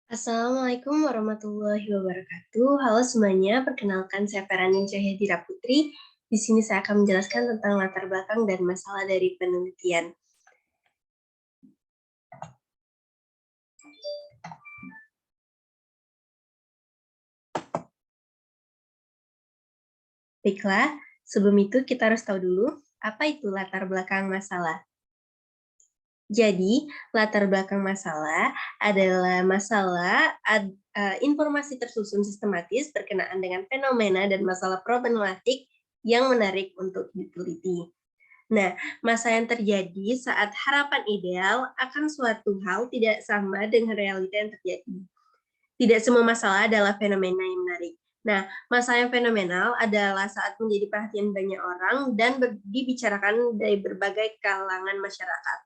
Assalamualaikum warahmatullahi wabarakatuh. Halo semuanya, perkenalkan saya Feranin Cahyadira Putri. Di sini saya akan menjelaskan tentang latar belakang dan masalah dari penelitian. Baiklah, sebelum itu kita harus tahu dulu apa itu latar belakang masalah. Jadi, latar belakang masalah adalah informasi tersusun sistematis berkenaan dengan fenomena dan masalah problematik yang menarik untuk diteliti. Nah, masa yang terjadi saat harapan ideal akan suatu hal tidak sama dengan realita yang terjadi. Tidak semua masalah adalah fenomena yang menarik. Nah, masa yang fenomenal adalah saat menjadi perhatian banyak orang dan dibicarakan dari berbagai kalangan masyarakat.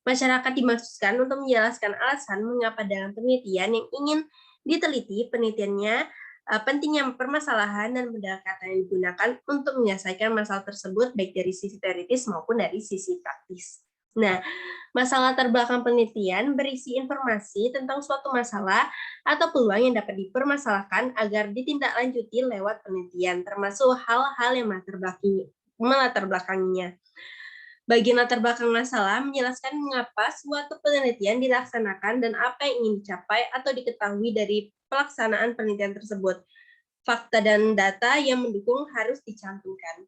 Masyarakat dimaksudkan untuk menjelaskan alasan mengapa dalam penelitian yang ingin diteliti penelitiannya pentingnya permasalahan dan pendekatan yang digunakan untuk menyelesaikan masalah tersebut baik dari sisi teoritis maupun dari sisi praktis. Nah, masalah latar belakang penelitian berisi informasi tentang suatu masalah atau peluang yang dapat dipermasalahkan agar ditindaklanjuti lewat penelitian, termasuk hal-hal yang melatar belakanginya. Bagian latar belakang masalah menjelaskan mengapa suatu penelitian dilaksanakan dan apa yang ingin dicapai atau diketahui dari pelaksanaan penelitian tersebut. Fakta dan data yang mendukung harus dicantumkan.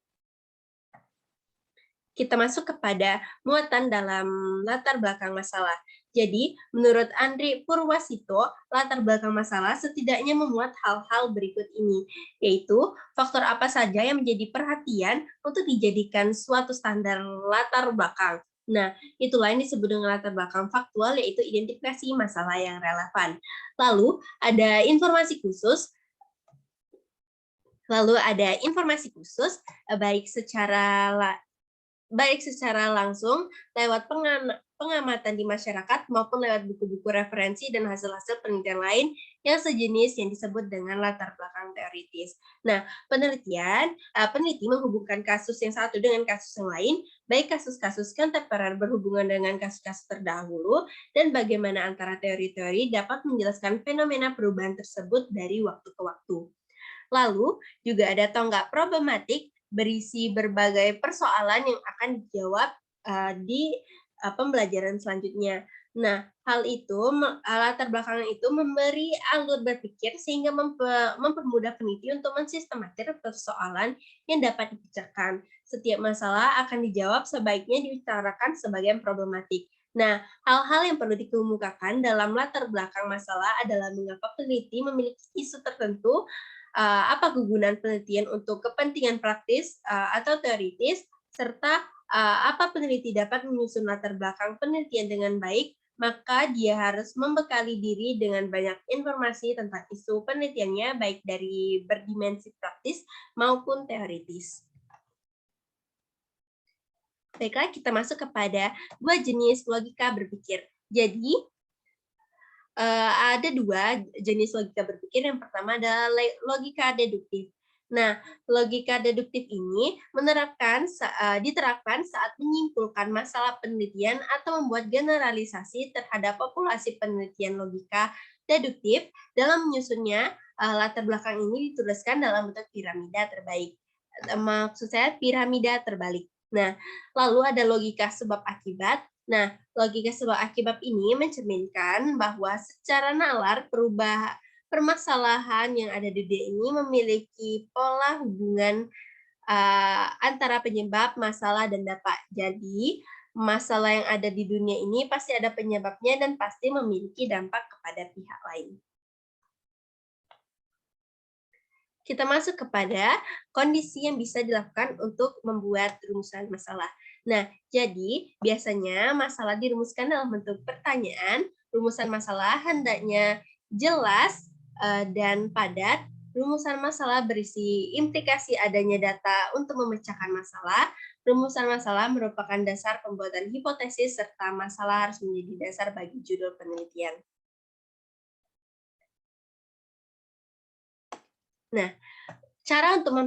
Kita masuk kepada muatan dalam latar belakang masalah. Jadi, menurut Andri Purwasito, latar belakang masalah setidaknya memuat hal-hal berikut ini, yaitu faktor apa saja yang menjadi perhatian untuk dijadikan suatu standar latar belakang. Nah, itulah yang disebut dengan latar belakang faktual, yaitu identifikasi masalah yang relevan. Lalu, ada informasi khusus, baik secara langsung lewat pengamatan di masyarakat maupun lewat buku-buku referensi dan hasil-hasil penelitian lain yang sejenis yang disebut dengan latar belakang teoritis. Nah, peneliti menghubungkan kasus yang satu dengan kasus yang lain, baik kasus-kasus kontemporer berhubungan dengan kasus-kasus terdahulu, dan bagaimana antara teori-teori dapat menjelaskan fenomena perubahan tersebut dari waktu ke waktu. Lalu, juga ada tonggak problematik berisi berbagai persoalan yang akan dijawab di pembelajaran selanjutnya. Nah, latar belakang itu memberi alur berpikir sehingga mempermudah peneliti untuk mensistematisir persoalan yang dapat dipecahkan. Setiap masalah akan dijawab sebaiknya dibicarakan sebagai problematik. Nah, hal-hal yang perlu dikemukakan dalam latar belakang masalah adalah mengapa peneliti memiliki isu tertentu, apa kegunaan penelitian untuk kepentingan praktis atau teoritis, serta apa peneliti dapat menyusun latar belakang penelitian dengan baik, maka dia harus membekali diri dengan banyak informasi tentang isu penelitiannya, baik dari berdimensi praktis maupun teoritis. Baiklah, kita masuk kepada dua jenis logika berpikir. Jadi, ada dua jenis logika berpikir. Yang pertama adalah logika deduktif. Nah, logika deduktif ini diterapkan saat menyimpulkan masalah penelitian atau membuat generalisasi terhadap populasi penelitian. Logika deduktif dalam menyusunnya, latar belakang ini dituliskan dalam bentuk piramida terbaik. Maksud saya piramida terbalik. Nah, lalu ada logika sebab akibat. Nah, logika sebab akibat ini mencerminkan bahwa secara nalar permasalahan yang ada di dunia ini memiliki pola hubungan antara penyebab, masalah, dan dampak. Jadi, masalah yang ada di dunia ini pasti ada penyebabnya dan pasti memiliki dampak kepada pihak lain. Kita masuk kepada kondisi yang bisa dilakukan untuk membuat rumusan masalah. Nah, jadi biasanya masalah dirumuskan dalam bentuk pertanyaan. Rumusan masalah hendaknya jelas dan padat. Rumusan masalah berisi implikasi adanya data untuk memecahkan masalah. Rumusan masalah merupakan dasar pembuatan hipotesis serta masalah harus menjadi dasar bagi judul penelitian. Nah, cara untuk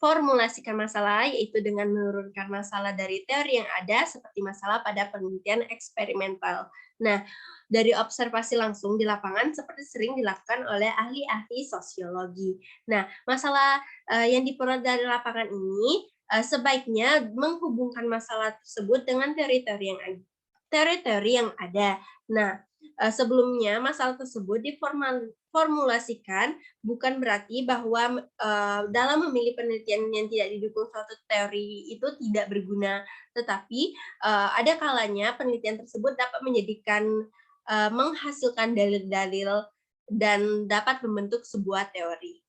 formulasikan masalah, yaitu dengan menurunkan masalah dari teori yang ada, seperti masalah pada penelitian eksperimental. Nah, dari observasi langsung di lapangan seperti sering dilakukan oleh ahli-ahli sosiologi. Nah, masalah yang diperoleh dari lapangan ini sebaiknya menghubungkan masalah tersebut dengan teori-teori yang ada. Nah, sebelumnya masalah tersebut diformulasikan bukan berarti bahwa dalam memilih penelitian yang tidak didukung suatu teori itu tidak berguna, tetapi ada kalanya penelitian tersebut dapat menghasilkan dalil-dalil dan dapat membentuk sebuah teori.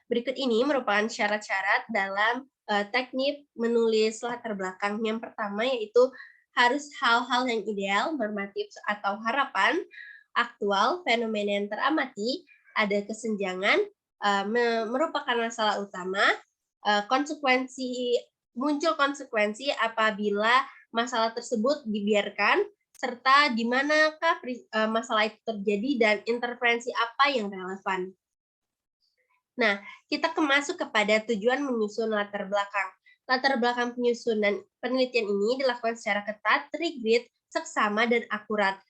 Berikut ini merupakan syarat-syarat dalam teknik menulis latar belakang. Yang pertama yaitu harus hal-hal yang ideal, normatif, atau harapan, aktual, fenomena yang teramati, ada kesenjangan, merupakan masalah utama, muncul konsekuensi apabila masalah tersebut dibiarkan, serta di manakah masalah itu terjadi dan interferensi apa yang relevan. Nah, kita masuk kepada tujuan menyusun latar belakang. Latar belakang penyusunan penelitian ini dilakukan secara ketat, rigid, seksama, dan akurat.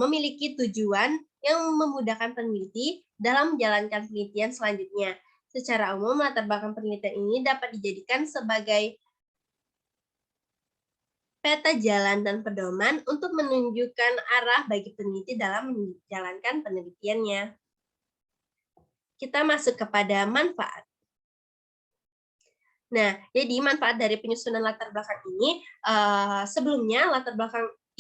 Memiliki tujuan yang memudahkan peneliti dalam menjalankan penelitian selanjutnya. Secara umum, latar belakang penelitian ini dapat dijadikan sebagai peta jalan dan pedoman untuk menunjukkan arah bagi peneliti dalam menjalankan penelitiannya. Kita masuk kepada manfaat. Nah, jadi manfaat dari penyusunan latar belakang ini, sebelumnya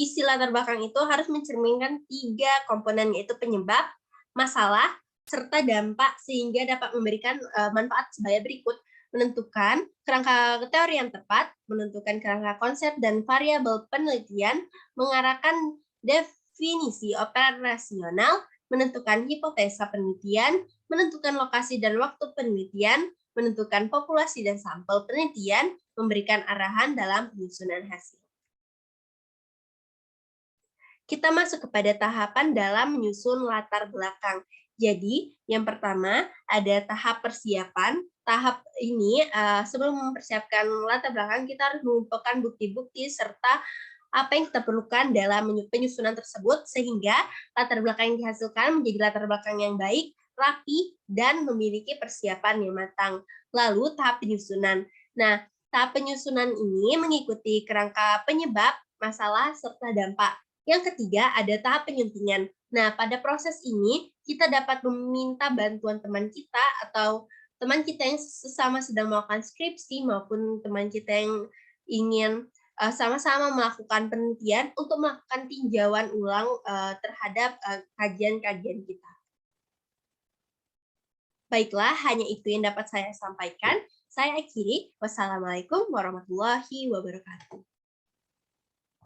isi latar belakang itu harus mencerminkan 3 komponen, yaitu penyebab, masalah, serta dampak, sehingga dapat memberikan manfaat sebagai berikut: menentukan kerangka teori yang tepat, menentukan kerangka konsep dan variabel penelitian, mengarahkan definisi operasional, menentukan hipotesa penelitian, menentukan lokasi dan waktu penelitian, menentukan populasi dan sampel penelitian, memberikan arahan dalam penyusunan hasil. Kita masuk kepada tahapan dalam menyusun latar belakang. Jadi, yang pertama ada tahap persiapan. Tahap ini sebelum mempersiapkan latar belakang, kita harus mengumpulkan bukti-bukti serta apa yang kita perlukan dalam penyusunan tersebut, sehingga latar belakang yang dihasilkan menjadi latar belakang yang baik, rapi, dan memiliki persiapan yang matang. Lalu tahap penyusunan. Nah, tahap penyusunan ini mengikuti kerangka penyebab, masalah, serta dampak. Yang ketiga ada tahap penyuntingan. Nah, pada proses ini kita dapat meminta bantuan teman kita atau teman kita yang sesama sedang melakukan skripsi maupun teman kita yang ingin sama-sama melakukan penelitian untuk melakukan tinjauan ulang terhadap kajian-kajian kita. Baiklah, hanya itu yang dapat saya sampaikan. Saya akhiri. Wassalamualaikum warahmatullahi wabarakatuh.